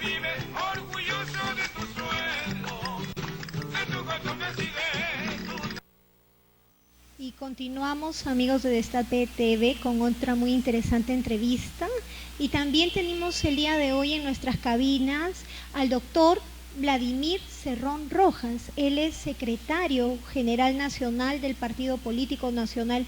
vives orgulloso de tu sueldo, de tu gasto presidente. Y continuamos, amigos de Destape TV, con otra muy interesante entrevista. Y también tenemos el día de hoy en nuestras cabinas al doctor Vladimir Cerrón Rojas. Él es secretario general nacional del Partido Político Nacional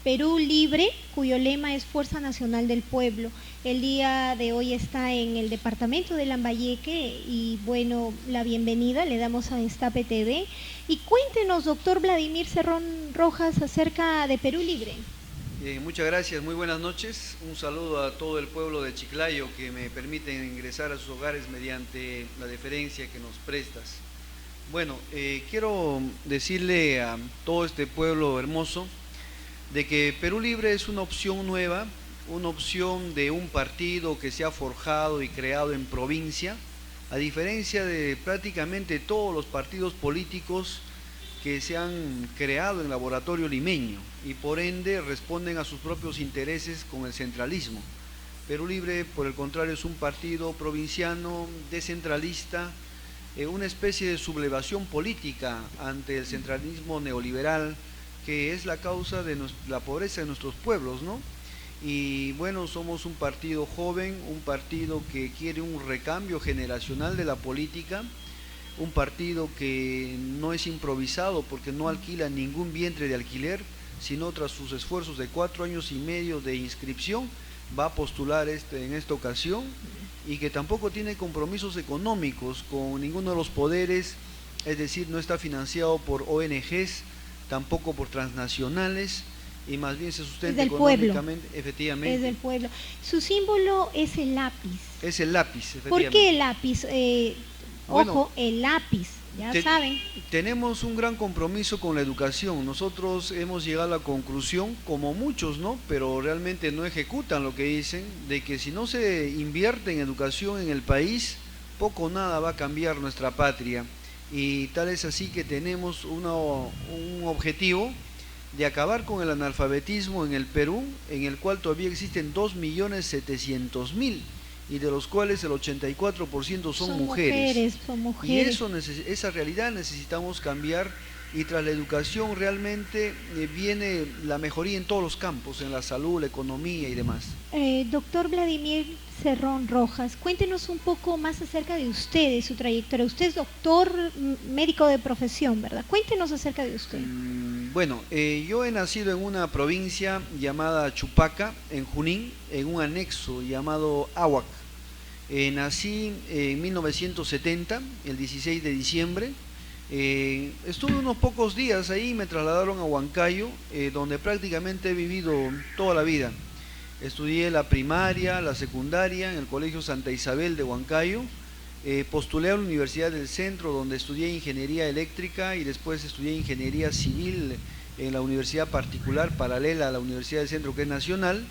Perú Libre, cuyo lema es Fuerza Nacional del Pueblo. El día de hoy está en el departamento de Lambayeque y bueno, la bienvenida le damos a Destape TV. Y cuéntenos, doctor Vladimir Cerrón Rojas, acerca de Perú Libre. Muchas gracias, muy buenas noches. Un saludo a todo el pueblo de Chiclayo que me permiten ingresar a sus hogares mediante la deferencia que nos prestas. Bueno, quiero decirle a todo este pueblo hermoso de que Perú Libre es una opción nueva, una opción de un partido que se ha forjado y creado en provincia, a diferencia de prácticamente todos los partidos políticos que se han creado en laboratorio limeño y por ende responden a sus propios intereses con el centralismo. Perú Libre, por el contrario, es un partido provinciano, descentralista, una especie de sublevación política ante el centralismo neoliberal, que es la causa de la pobreza de nuestros pueblos, ¿no? Y bueno, somos un partido joven, un partido que quiere un recambio generacional de la política, un partido que no es improvisado porque no alquila ningún vientre de alquiler, sino tras sus esfuerzos de 4 años y medio de inscripción, va a postular en esta ocasión, y que tampoco tiene compromisos económicos con ninguno de los poderes, es decir, no está financiado por ONGs, tampoco por transnacionales, y más bien se sustenta económicamente, efectivamente. Es del pueblo. Su símbolo es el lápiz. Es el lápiz, efectivamente. ¿Por qué el lápiz? Bueno, ojo, el lápiz, ya saben. Tenemos un gran compromiso con la educación. Nosotros hemos llegado a la conclusión, como muchos, ¿no?, pero realmente no ejecutan lo que dicen, de que si no se invierte en educación en el país, poco o nada va a cambiar nuestra patria. Y tal es así que tenemos un objetivo de acabar con el analfabetismo en el Perú, en el cual todavía existen 2.700.000, y de los cuales el 84% son mujeres. Son mujeres. Y esa realidad necesitamos cambiar, y tras la educación realmente viene la mejoría en todos los campos, en la salud, la economía y demás. Doctor Vladimir Cerrón Rojas, cuéntenos un poco más acerca de usted, de su trayectoria. Usted es doctor médico de profesión, ¿verdad? Cuéntenos acerca de usted. Bueno, yo he nacido en una provincia llamada Chupaca, en Junín, en un anexo llamado Ahuac. Nací en 1970, el 16 de diciembre. Estuve unos pocos días ahí, me trasladaron a Huancayo, donde prácticamente he vivido toda la vida. Estudié la primaria, la secundaria en el Colegio Santa Isabel de Huancayo. Postulé a la Universidad del Centro, donde estudié ingeniería eléctrica, y después estudié ingeniería civil en la universidad particular paralela a la Universidad del Centro, que es nacional,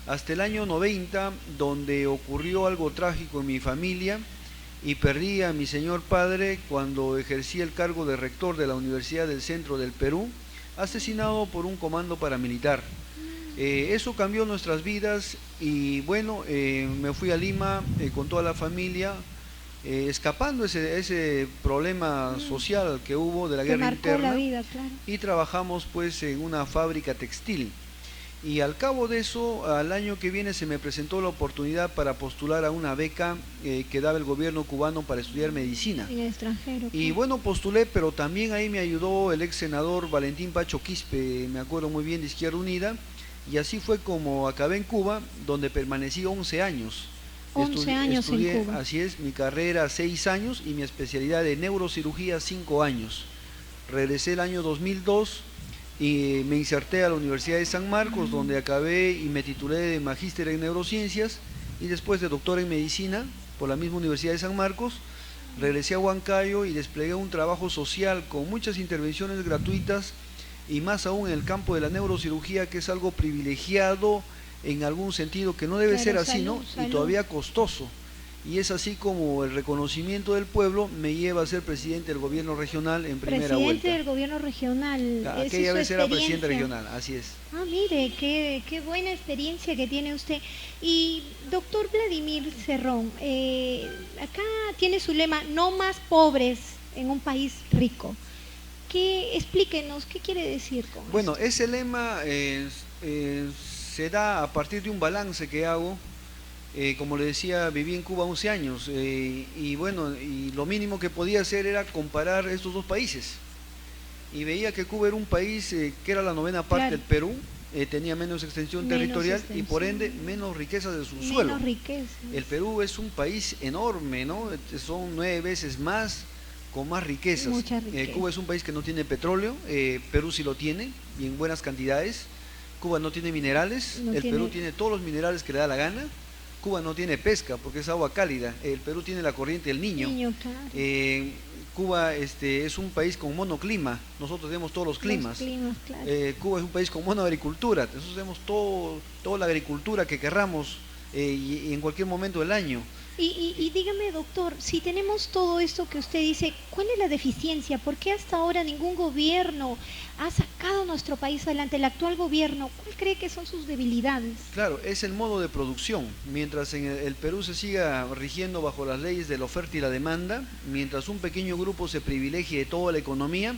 hasta el año 90, donde ocurrió algo trágico en mi familia y perdí a mi señor padre cuando ejercía el cargo de rector de la Universidad del Centro del Perú, asesinado por un comando paramilitar. Eso cambió nuestras vidas y bueno, me fui a Lima con toda la familia, escapando ese problema social que hubo de la guerra interna, vida, claro. Y trabajamos pues en una fábrica textil. Y al cabo de eso, al año que viene se me presentó la oportunidad para postular a una beca que daba el gobierno cubano para estudiar medicina. En el extranjero. Y bueno, postulé, pero también ahí me ayudó el ex senador Valentín Pacho Quispe, me acuerdo muy bien, de Izquierda Unida, y así fue como acabé en Cuba, donde permanecí 11 años. 11 años estudié, en Cuba. Así es, mi carrera 6 años y mi especialidad de neurocirugía 5 años. Regresé el año 2002 y me inserté a la Universidad de San Marcos, donde acabé y me titulé de magíster en neurociencias y después de doctor en medicina por la misma Universidad de San Marcos. Regresé a Huancayo y desplegué un trabajo social con muchas intervenciones gratuitas, y más aún en el campo de la neurocirugía, que es algo privilegiado en algún sentido, que no debe ser así, ¿no? Y todavía costoso. y es así como el reconocimiento del pueblo me lleva a ser presidente del gobierno regional en primera vuelta. Presidente del gobierno regional. Aquella vez era presidente regional, así es. Ah, mire, qué buena experiencia que tiene usted. Y doctor Vladimir Cerrón, acá tiene su lema, no más pobres en un país rico. Explíquenos, ¿qué quiere decir con Bueno, esto? ese lema se da a partir de un balance que hago. Como le decía, viví en Cuba 11 años y bueno, y lo mínimo que podía hacer era comparar estos dos países. Y veía que Cuba era un país que era la 9ª parte Claro. del Perú, tenía menos extensión Menos territorial y por extensión. ende menos riqueza de su suelo. Menos riqueza. El Perú es un país enorme, ¿no? Son 9 veces más, con más riquezas. Mucha riqueza. Cuba es un país que no tiene petróleo, Perú sí lo tiene y en buenas cantidades. Cuba no tiene minerales, No el tiene- Perú tiene todos los minerales que le da la gana. Cuba no tiene pesca porque es agua cálida, el Perú tiene la corriente del Niño. Claro. Cuba es un país con monoclima, nosotros tenemos todos los climas. Los climas, claro. Cuba es un país con monoagricultura, nosotros tenemos toda la agricultura que querramos y en cualquier momento del año. Y dígame, doctor, si tenemos todo esto que usted dice, ¿cuál es la deficiencia? ¿Por qué hasta ahora ningún gobierno ha sacado nuestro país adelante? El actual gobierno, ¿cuál cree que son sus debilidades? Claro, es el modo de producción. Mientras en el Perú se siga rigiendo bajo las leyes de la oferta y la demanda, mientras un pequeño grupo se privilegie de toda la economía,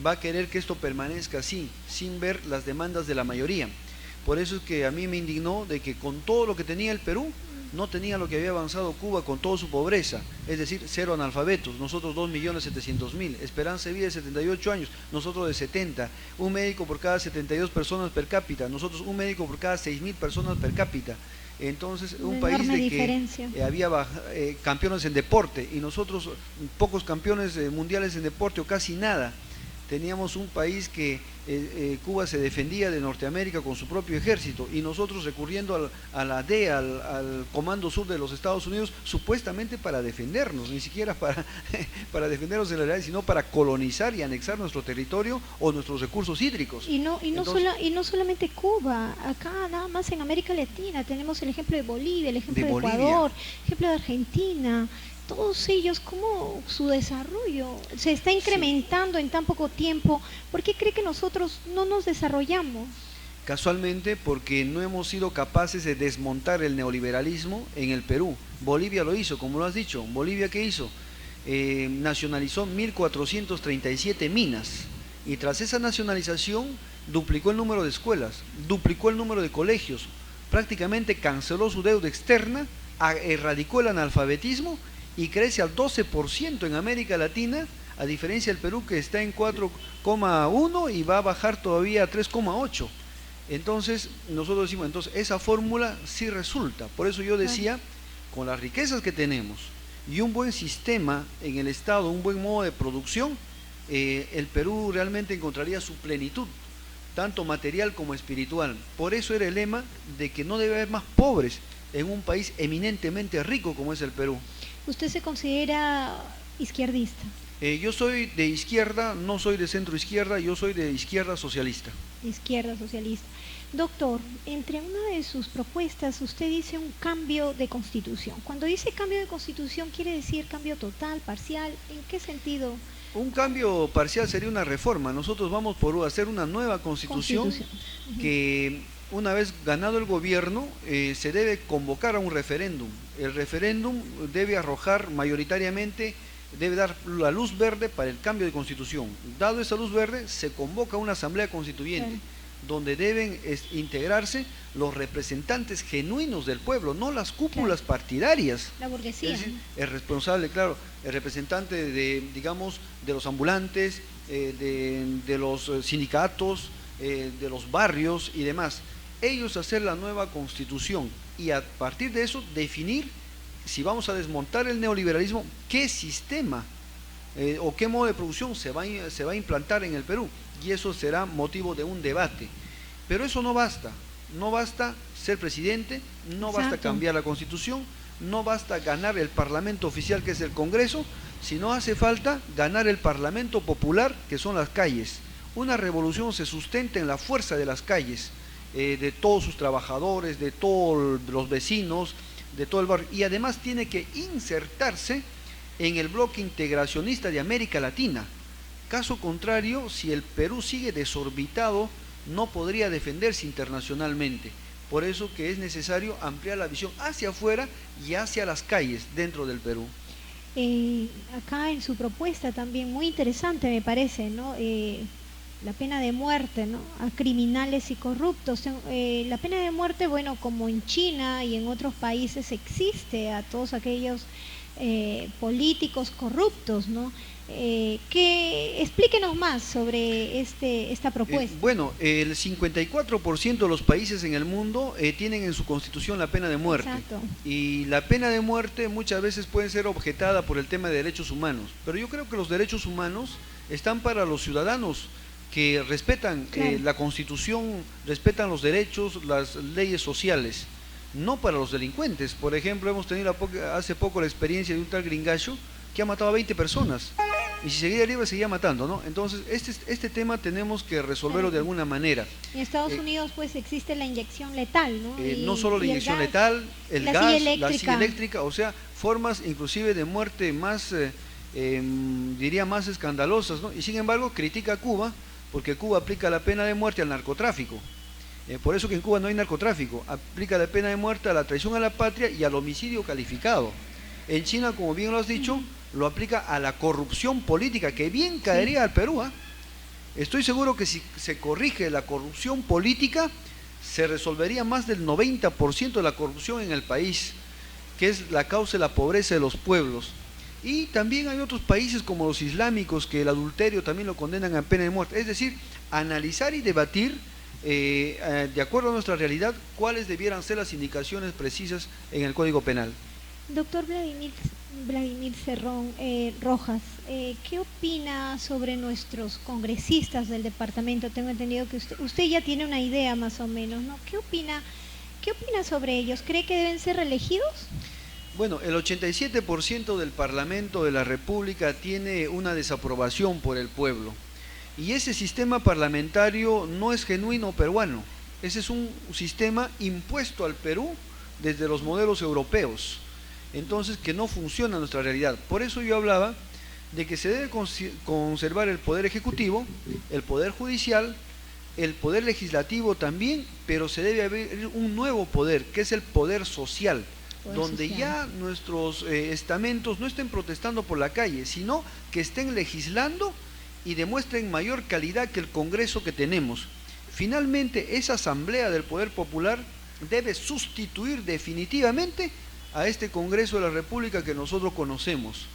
va a querer que esto permanezca así, sin ver las demandas de la mayoría. Por eso es que a mí me indignó de que con todo lo que tenía el Perú, no tenía lo que había avanzado Cuba con toda su pobreza, es decir, 0 analfabetos, nosotros 2.700.000, esperanza de vida de 78 años, nosotros de 70, un médico por cada 72 personas per cápita, nosotros un médico por cada 6.000 personas per cápita. Entonces, un Una país enorme de diferencia. que había campeones en deporte y nosotros pocos campeones mundiales en deporte o casi nada. Teníamos un país que Cuba se defendía de Norteamérica con su propio ejército y nosotros recurriendo a la DEA, al Comando Sur de los Estados Unidos, supuestamente para defendernos, ni siquiera para defendernos en la realidad, sino para colonizar y anexar nuestro territorio o nuestros recursos hídricos. Y no Entonces, solamente Cuba, acá nada más en América Latina tenemos el ejemplo de Bolivia, el ejemplo de Bolivia. Ecuador, el ejemplo de Argentina. Todos ellos, cómo su desarrollo se está incrementando en tan poco tiempo. ¿Por qué cree que nosotros no nos desarrollamos? Casualmente porque no hemos sido capaces de desmontar el neoliberalismo en el Perú. Bolivia lo hizo, como lo has dicho. ¿Bolivia qué hizo? Nacionalizó 1.437 minas y tras esa nacionalización duplicó el número de escuelas, duplicó el número de colegios, prácticamente canceló su deuda externa, erradicó el analfabetismo y crece al 12% en América Latina, a diferencia del Perú que está en 4,1 y va a bajar todavía a 3,8. Entonces, nosotros decimos, entonces esa fórmula sí resulta. Por eso yo decía, con las riquezas que tenemos y un buen sistema en el Estado, un buen modo de producción, el Perú realmente encontraría su plenitud, tanto material como espiritual. Por eso era el lema de que no debe haber más pobres en un país eminentemente rico como es el Perú. ¿Usted se considera izquierdista? Yo soy de izquierda, no soy de centro izquierda, yo soy de izquierda socialista. Izquierda socialista. Doctor, entre una de sus propuestas usted dice un cambio de constitución. Cuando dice cambio de constitución, ¿quiere decir cambio total, parcial? ¿En qué sentido? Un cambio parcial sería una reforma. Nosotros vamos por hacer una nueva constitución que una vez ganado el gobierno se debe convocar a un referéndum. El referéndum debe arrojar mayoritariamente, debe dar la luz verde para el cambio de constitución. Dado esa luz verde, se convoca una asamblea constituyente. Claro. Donde deben integrarse los representantes genuinos del pueblo, no las cúpulas partidarias. La burguesía. Es decir, el responsable, claro, el representante de, digamos, de los ambulantes, de los sindicatos, de los barrios y demás. Ellos hacer la nueva constitución y a partir de eso definir si vamos a desmontar el neoliberalismo, qué sistema o qué modo de producción se va a implantar en el Perú. Y eso será motivo de un debate. Pero eso no basta. No basta ser presidente, no basta cambiar la Constitución, no basta ganar el Parlamento oficial que es el Congreso, sino hace falta ganar el Parlamento popular que son las calles. Una revolución se sustenta en la fuerza de las calles, de todos sus trabajadores, de todos los vecinos, de todo el barrio, y además tiene que insertarse en el bloque integracionista de América Latina. Caso contrario, si el Perú sigue desorbitado, no podría defenderse internacionalmente. Por eso que es necesario ampliar la visión hacia afuera y hacia las calles dentro del Perú. Acá en su propuesta también muy interesante me parece, ¿no? La pena de muerte, ¿no? A criminales y corruptos. La pena de muerte, bueno, como en China y en otros países existe a todos aquellos políticos corruptos, ¿no? Explíquenos más sobre esta propuesta. Bueno, el 54% de los países en el mundo tienen en su constitución la pena de muerte. Exacto. Y la pena de muerte muchas veces puede ser objetada por el tema de derechos humanos, pero yo creo que los derechos humanos están para los ciudadanos que respetan la constitución, respetan los derechos, las leyes sociales, no para los delincuentes. Por ejemplo, hemos tenido hace poco la experiencia de un tal gringallo que ha matado a 20 personas y si seguía libre seguía matando, ¿no? Entonces este tema tenemos que resolverlo de alguna manera. En Estados Unidos pues existe la inyección letal, ¿no? No solo la inyección letal, el la gas, silla la silla eléctrica, o sea, formas inclusive de muerte más, diría más escandalosas, ¿no? Y sin embargo critica a Cuba, porque Cuba aplica la pena de muerte al narcotráfico. Por eso que en Cuba no hay narcotráfico, aplica la pena de muerte a la traición a la patria y al homicidio calificado. En China, como bien lo has dicho, lo aplica a la corrupción política, que bien caería al Perú, ¿eh? Estoy seguro que si se corrige la corrupción política, se resolvería más del 90% de la corrupción en el país, que es la causa de la pobreza de los pueblos. Y también hay otros países como los islámicos que el adulterio también lo condenan a pena de muerte. Es decir, analizar y debatir de acuerdo a nuestra realidad cuáles debieran ser las indicaciones precisas en el Código Penal. Doctor Vladimir Cerrón Rojas, ¿qué opina sobre nuestros congresistas del departamento? Tengo entendido que usted ya tiene una idea más o menos, ¿no? ¿Qué opina sobre ellos? ¿Cree que deben ser reelegidos? Bueno, el 87% del Parlamento de la República tiene una desaprobación por el pueblo. Y ese sistema parlamentario no es genuino peruano. Ese es un sistema impuesto al Perú desde los modelos europeos. Entonces, que no funciona en nuestra realidad. Por eso yo hablaba de que se debe conservar el poder ejecutivo, el poder judicial, el poder legislativo también, pero se debe haber un nuevo poder, que es el poder social, donde ya nuestros estamentos no estén protestando por la calle, sino que estén legislando y demuestren mayor calidad que el Congreso que tenemos. Finalmente, esa Asamblea del Poder Popular debe sustituir definitivamente a este Congreso de la República que nosotros conocemos.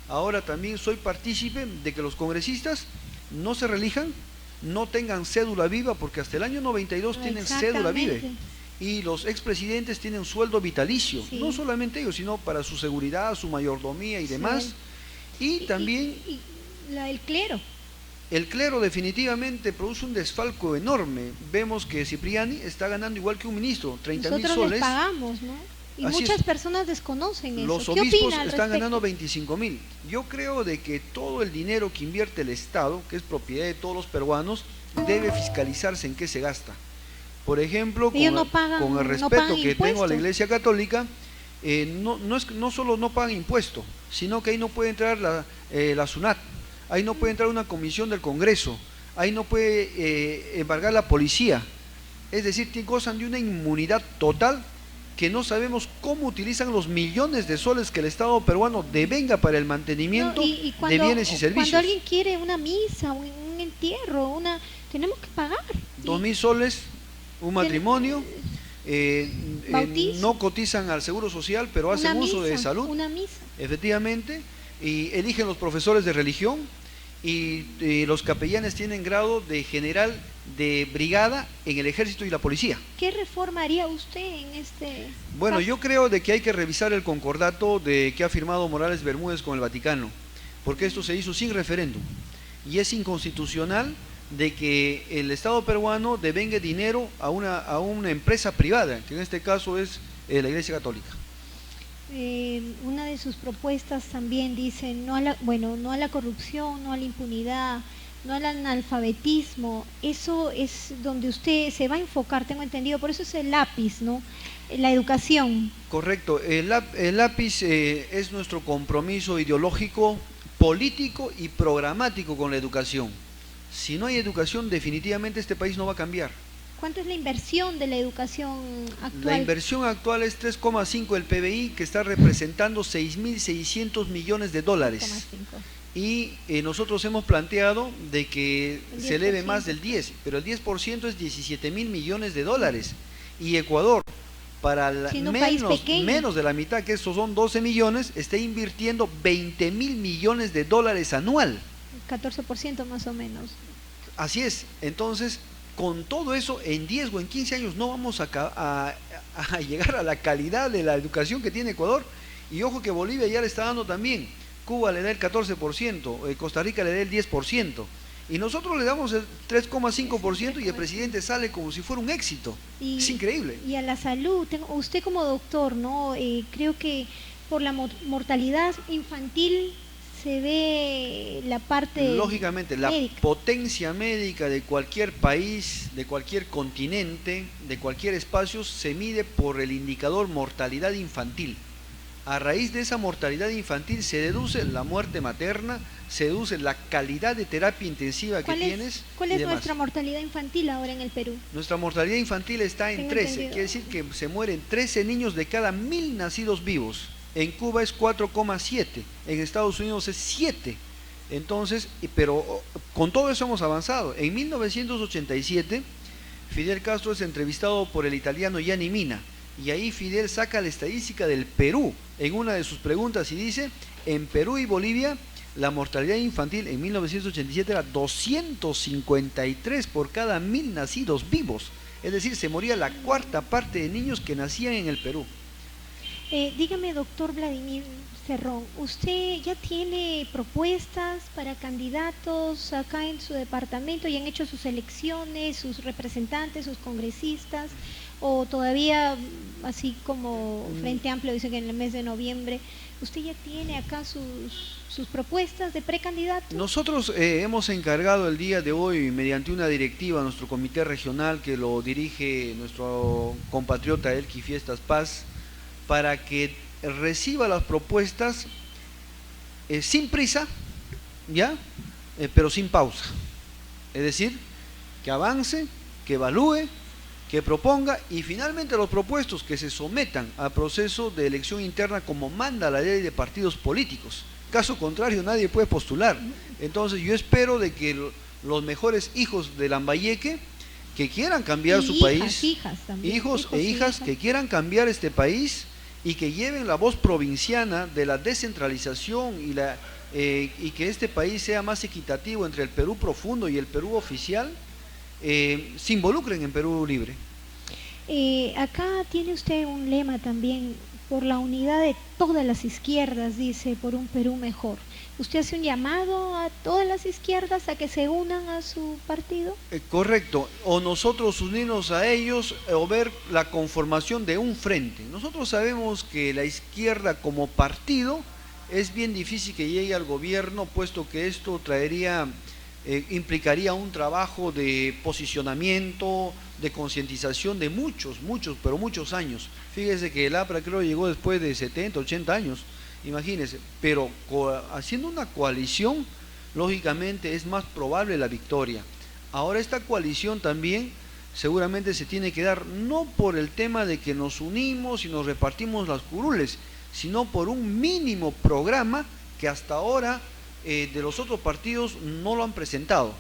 Ahora también soy partícipe de que los congresistas no se reelijan, no tengan cédula viva, porque hasta el año 92 tienen cédula viva. Y los expresidentes tienen sueldo vitalicio, no solamente ellos, sino para su seguridad, su mayordomía y demás. Y también el clero. El clero definitivamente produce un desfalco enorme. Vemos que Cipriani está ganando igual que un ministro, 30.000 soles. Nosotros les pagamos, ¿no? Y muchas personas desconocen eso. Los obispos están ganando 25.000. Yo creo de que todo el dinero que invierte el Estado, que es propiedad de todos los peruanos, debe fiscalizarse en qué se gasta. Por ejemplo, con el respeto que tengo a la Iglesia Católica, no solo no pagan impuesto, sino que ahí no puede entrar la SUNAT, ahí no puede entrar una comisión del Congreso, ahí no puede embargar la policía. Es decir, gozan de una inmunidad total que no sabemos cómo utilizan los millones de soles que el Estado peruano devenga para el mantenimiento de bienes y servicios. Cuando alguien quiere una misa, un entierro, tenemos que pagar. 2.000 soles, un matrimonio, no cotizan al Seguro Social, pero hacen uso de salud. Una misa. Efectivamente, y eligen los profesores de religión, y los capellanes tienen grado de general de brigada en el ejército y la policía. ¿Qué reforma haría usted en este Bueno, caso? yo creo de que hay que revisar el concordato que ha firmado Morales Bermúdez con el Vaticano, porque esto se hizo sin referéndum, y es inconstitucional de que el Estado peruano devengue dinero a una empresa privada, que en este caso es la Iglesia Católica. Una de sus propuestas también dice no a la corrupción, no a la impunidad, no al analfabetismo. Eso es donde usted se va a enfocar, tengo entendido, por eso es el lápiz, ¿no? La educación. Correcto, el lápiz es nuestro compromiso ideológico, político y programático con la educación. Si no hay educación, definitivamente este país no va a cambiar. ¿Cuánto es la inversión de la educación actual? La inversión actual es 3,5 del PBI, que está representando 6.600 millones de dólares. 3,5. Y nosotros hemos planteado de que El se eleve 10%. más del 10, pero el 10% es 17.000 millones de dólares. Y Ecuador, para Siendo un país pequeño. menos de la mitad, que estos son 12 millones, está invirtiendo 20.000 millones de dólares anual. 14% más o menos. Así es, entonces, con todo eso, en 10 o en 15 años no vamos a llegar a la calidad de la educación que tiene Ecuador. Y ojo que Bolivia ya le está dando también. Cuba le da el 14%, Costa Rica le da el 10%. Y nosotros le damos el 3,5% y el presidente sale como si fuera un éxito. Es increíble. Y a la salud, usted como doctor, ¿no? Creo que por la mortalidad infantil se ve la parte Lógicamente, la médica. potencia médica de cualquier país, de cualquier continente, de cualquier espacio, se mide por el indicador mortalidad infantil. A raíz de esa mortalidad infantil se deduce la muerte materna, se deduce la calidad de terapia intensiva que tienes. ¿Cuál es nuestra mortalidad infantil ahora en el Perú? Nuestra mortalidad infantil está en Tengo 13, entendido. quiere decir que se mueren 13 niños de cada 1.000 nacidos vivos. En Cuba es 4,7, en Estados Unidos es 7. Entonces, pero con todo eso hemos avanzado. En 1987, Fidel Castro es entrevistado por el italiano Gianni Mina, y ahí Fidel saca la estadística del Perú en una de sus preguntas y dice: en Perú y Bolivia la mortalidad infantil en 1987 era 253 por cada 1.000 nacidos vivos. Es decir, se moría la cuarta parte de niños que nacían en el Perú. Dígame, doctor Vladimir Cerrón, ¿usted ya tiene propuestas para candidatos acá en su departamento? ¿Ya han hecho sus elecciones, sus representantes, sus congresistas? ¿O todavía, así como Frente Amplio dice que en el mes de noviembre, usted ya tiene acá sus propuestas de precandidato? Nosotros hemos encargado el día de hoy, mediante una directiva, a nuestro comité regional, que lo dirige nuestro compatriota Elqui Fiestas Paz, para que reciba las propuestas sin prisa, ¿ya? Pero sin pausa. Es decir, que avance, que evalúe, que proponga, y finalmente los propuestos que se sometan al proceso de elección interna como manda la ley de partidos políticos. Caso contrario, nadie puede postular. Entonces yo espero de que los mejores hijos de Lambayeque, que quieran cambiar su país, hijas también, hijos e hijas que quieran cambiar este país y que lleven la voz provinciana de la descentralización y que este país sea más equitativo entre el Perú profundo y el Perú oficial, se involucren en Perú Libre. Acá tiene usted un lema también: por la unidad de todas las izquierdas, dice, por un Perú mejor. ¿Usted hace un llamado a todas las izquierdas a que se unan a su partido? Correcto, o nosotros unirnos a ellos o ver la conformación de un frente. Nosotros sabemos que la izquierda como partido es bien difícil que llegue al gobierno, puesto que esto implicaría un trabajo de posicionamiento, de concientización de muchos años. Fíjese que el APRA creo llegó después de 70, 80 años, imagínense, pero haciendo una coalición, lógicamente es más probable la victoria. Ahora esta coalición también seguramente se tiene que dar no por el tema de que nos unimos y nos repartimos las curules, sino por un mínimo programa que hasta ahora de los otros partidos no lo han presentado.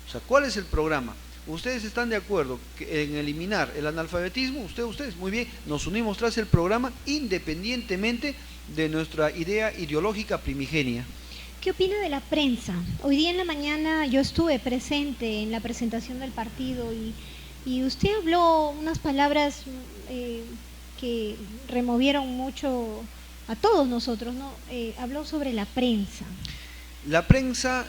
O sea, ¿cuál es el programa? ¿Ustedes están de acuerdo en eliminar el analfabetismo? Ustedes, muy bien, nos unimos tras el programa independientemente de nuestra idea ideológica primigenia. ¿Qué opina de la prensa? Hoy día en la mañana yo estuve presente en la presentación del partido y usted habló unas palabras que removieron mucho a todos nosotros, ¿no? Habló sobre la prensa. La prensa,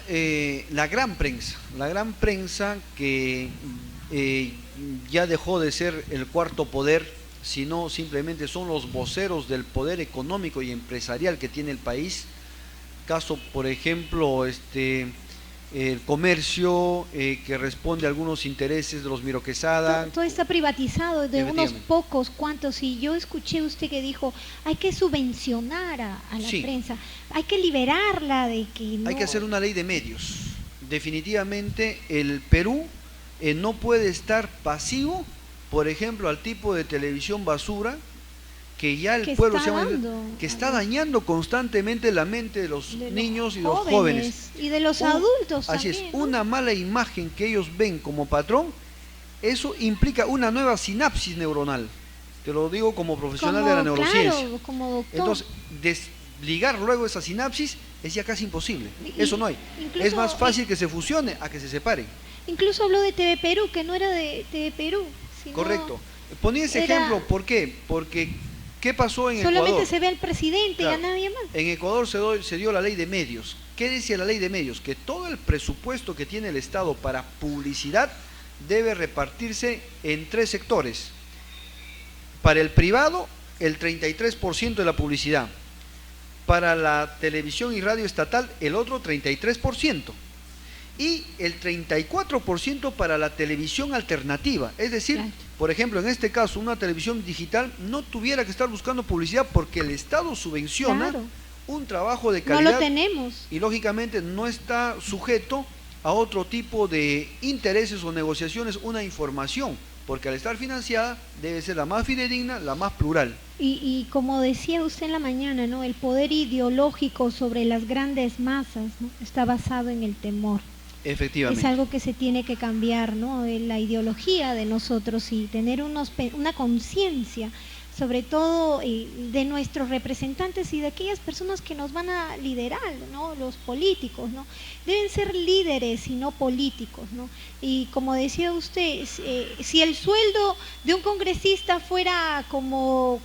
la gran prensa que ya dejó de ser el cuarto poder, sino simplemente son los voceros del poder económico y empresarial que tiene el país. Caso, por ejemplo, el comercio que responde a algunos intereses de los Miro Quesada. Todo está privatizado de unos Efectivamente. pocos cuantos. Y yo escuché usted que dijo, hay que subvencionar a la Sí. prensa, hay que liberarla de que no... Hay que hacer una ley de medios. Definitivamente el Perú no puede estar pasivo, por ejemplo, al tipo de televisión basura que ya el Que pueblo está se llama, dando, que está dañando constantemente la mente de los de los niños y los jóvenes. y de los Un- adultos Así también, es, ¿no? una mala imagen que ellos ven como patrón, eso implica una nueva sinapsis neuronal. Te lo digo como profesional de la neurociencia. Claro, como doctor. Entonces, desligar luego esa sinapsis es ya casi imposible. Y- Eso no hay. incluso- Es más fácil que se fusione a que se separen. Incluso habló de TV Perú, que no era de TV Perú. Sino Correcto. Ponía ese era- ejemplo, ¿por qué? Porque, ¿qué pasó en solamente Ecuador? se ve al presidente y Claro. a nadie más. En Ecuador se dio la ley de medios. ¿Qué decía la ley de medios? Que todo el presupuesto que tiene el Estado para publicidad debe repartirse en 3 sectores. Para el privado, el 33% de la publicidad. Para la televisión y radio estatal, el otro 33%. Y el 34% para la televisión alternativa. Es decir, Claro. por ejemplo, en este caso, una televisión digital no tuviera que estar buscando publicidad porque el Estado subvenciona Claro. un trabajo de No calidad lo tenemos. y lógicamente no está sujeto a otro tipo de intereses o negociaciones, una información, porque al estar financiada debe ser la más fidedigna, la más plural. Y como decía usted en la mañana, ¿no? El poder ideológico sobre las grandes masas, ¿no? Está basado en el temor. Efectivamente. Es algo que se tiene que cambiar, ¿no? La ideología de nosotros y tener una conciencia, sobre todo de nuestros representantes y de aquellas personas que nos van a liderar, ¿no? Los políticos, ¿no? Deben ser líderes y no políticos, ¿no? Y como decía usted, si el sueldo de un congresista fuera como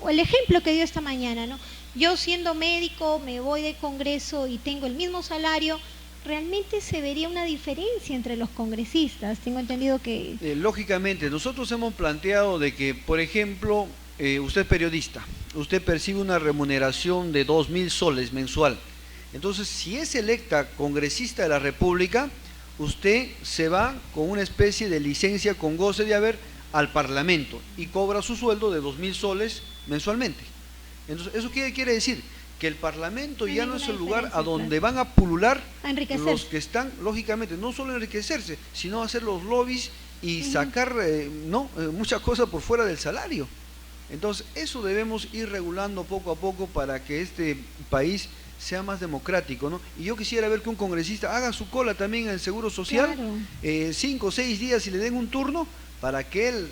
el ejemplo que dio esta mañana, ¿no? Yo siendo médico me voy de congreso y tengo el mismo salario, realmente se vería una diferencia entre los congresistas. Tengo entendido que... Lógicamente, nosotros hemos planteado de que, por ejemplo, usted es periodista, usted percibe una remuneración de 2.000 soles mensual. Entonces, si es electa congresista de la República, usted se va con una especie de licencia con goce de haber al Parlamento y cobra su sueldo de 2.000 soles mensualmente. Entonces, ¿eso qué quiere decir? Que el Parlamento No hay ya no es el ninguna lugar a diferencia, donde claro. van a pulular A enriquecerse. los que están, lógicamente, no solo enriquecerse, sino hacer los lobbies y sacar muchas cosas por fuera del salario. Entonces, eso debemos ir regulando poco a poco para que este país sea más democrático, ¿no? Y yo quisiera ver que un congresista haga su cola también en el Seguro Social, Claro. 5 o 6 días y le den un turno para que él,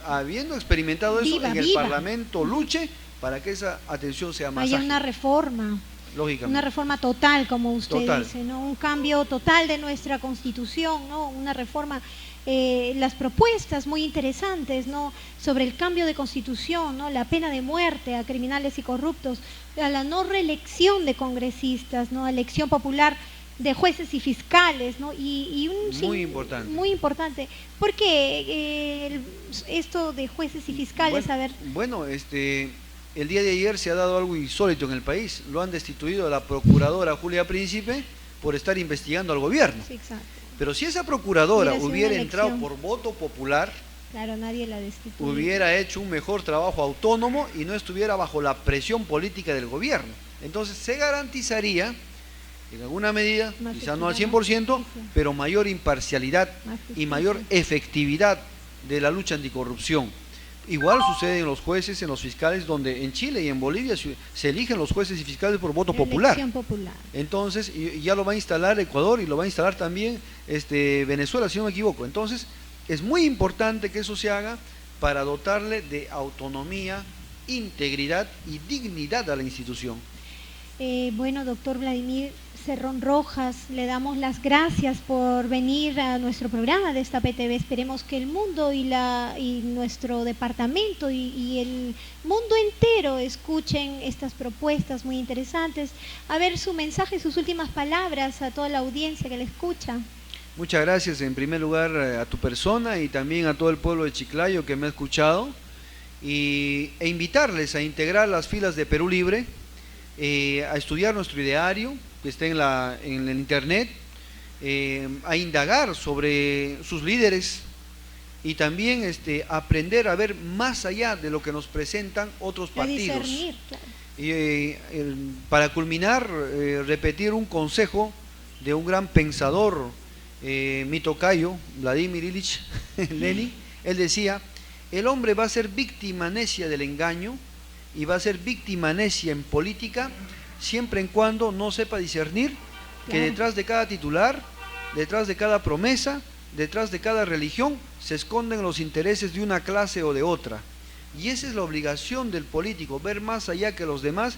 habiendo experimentado eso Viva, en el viva. Parlamento, luche para que esa atención sea más Haya ágil, una reforma. lógicamente. Una reforma total, como usted Total. dice, ¿no? Un cambio total de nuestra Constitución, ¿no? Una reforma, las propuestas muy interesantes, ¿no? Sobre el cambio de Constitución, ¿no? La pena de muerte a criminales y corruptos, a la no reelección de congresistas, ¿no? Elección popular de jueces y fiscales, ¿no? Y Muy importante. Muy importante. ¿Por qué esto de jueces y fiscales? Bueno, A ver, bueno, el día de ayer se ha dado algo insólito en el país. Lo han destituido a la procuradora Julia Príncipe por estar investigando al gobierno. sí, exacto. Pero si esa procuradora Hubiera sido hubiera una entrado elección. por voto popular, Claro, nadie la destituyó. hubiera hecho un mejor trabajo autónomo y no estuviera bajo la presión política del gobierno. Entonces se garantizaría, en alguna medida, Más quizás no al equidad, 100%, sí. pero mayor imparcialidad Más y justicia. mayor efectividad de la lucha anticorrupción. Igual sucede en los jueces, en los fiscales, donde en Chile y en Bolivia se eligen los jueces y fiscales por voto popular. Elección popular. Entonces, y ya lo va a instalar Ecuador y lo va a instalar también Venezuela, si no me equivoco. Entonces, es muy importante que eso se haga para dotarle de autonomía, integridad y dignidad a la institución. Bueno, doctor Vladimir Cerrón Rojas, le damos las gracias por venir a nuestro programa de Destape TV. Esperemos que el mundo y nuestro departamento y el mundo entero escuchen estas propuestas muy interesantes. A ver su mensaje, sus últimas palabras a toda la audiencia que le escucha. Muchas gracias en primer lugar a tu persona y también a todo el pueblo de Chiclayo que me ha escuchado e invitarles a integrar las filas de Perú Libre, a estudiar nuestro ideario que está en el internet, a indagar sobre sus líderes y también aprender a ver más allá de lo que nos presentan otros A partidos. discernir, claro. Y para culminar, repetir un consejo de un gran pensador, mi tocayo, Vladimir Ilich Lenin. Él decía: el hombre va a ser víctima necia del engaño y va a ser víctima necia en política siempre en cuando no sepa discernir que Claro. detrás de cada titular, detrás de cada promesa, detrás de cada religión se esconden los intereses de una clase o de otra. Y esa es la obligación del político, ver más allá que los demás,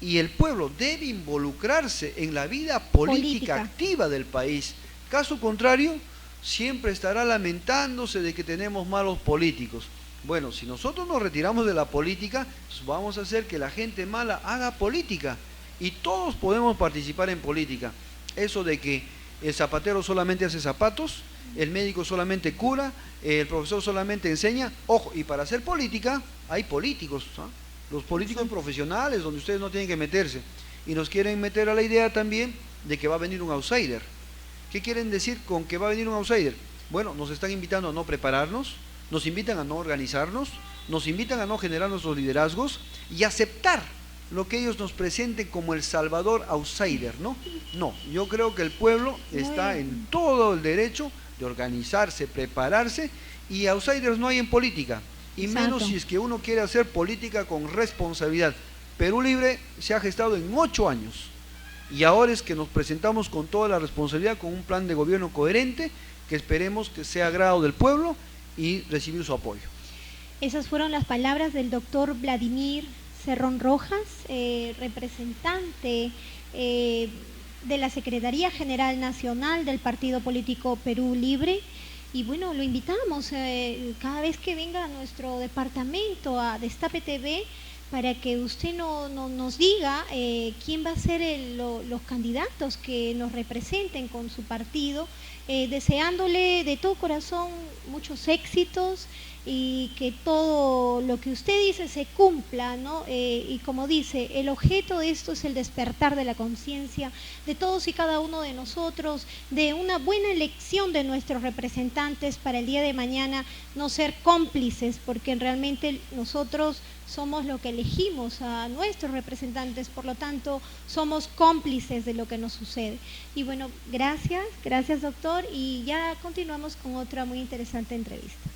y el pueblo debe involucrarse en la vida política activa del país. Caso contrario, siempre estará lamentándose de que tenemos malos políticos. Bueno, si nosotros nos retiramos de la política, pues vamos a hacer que la gente mala haga política, y todos podemos participar en política. Eso de que el zapatero solamente hace zapatos, el médico solamente cura, el profesor solamente enseña, ojo, y para hacer política hay políticos, ¿ah? Los políticos profesionales, donde ustedes no tienen que meterse, y nos quieren meter a la idea también de que va a venir un outsider. ¿Qué quieren decir con que va a venir un outsider? Bueno, nos están invitando a no prepararnos, nos invitan a no organizarnos, nos invitan a no generar nuestros liderazgos y aceptar lo que ellos nos presenten como el salvador outsider, ¿no? No, yo creo que el pueblo está en todo el derecho de organizarse, prepararse, y outsiders no hay en política, y Exacto. menos si es que uno quiere hacer política con responsabilidad. Perú Libre se ha gestado en 8 años, y ahora es que nos presentamos con toda la responsabilidad, con un plan de gobierno coherente, que esperemos que sea agrado del pueblo y recibir su apoyo. Esas fueron las palabras del doctor Vladimir Cerrón Rojas, representante de la Secretaría General Nacional del Partido Político Perú Libre. Y bueno, lo invitamos cada vez que venga a nuestro departamento, a Destape TV, para que usted nos diga quién va a ser los candidatos que nos representen con su partido, deseándole de todo corazón muchos éxitos y que todo lo que usted dice se cumpla, ¿no? Y como dice, el objeto de esto es el despertar de la conciencia de todos y cada uno de nosotros, de una buena elección de nuestros representantes para el día de mañana, no ser cómplices, porque realmente nosotros somos lo que elegimos a nuestros representantes, por lo tanto somos cómplices de lo que nos sucede. Y bueno, gracias doctor, y ya continuamos con otra muy interesante entrevista.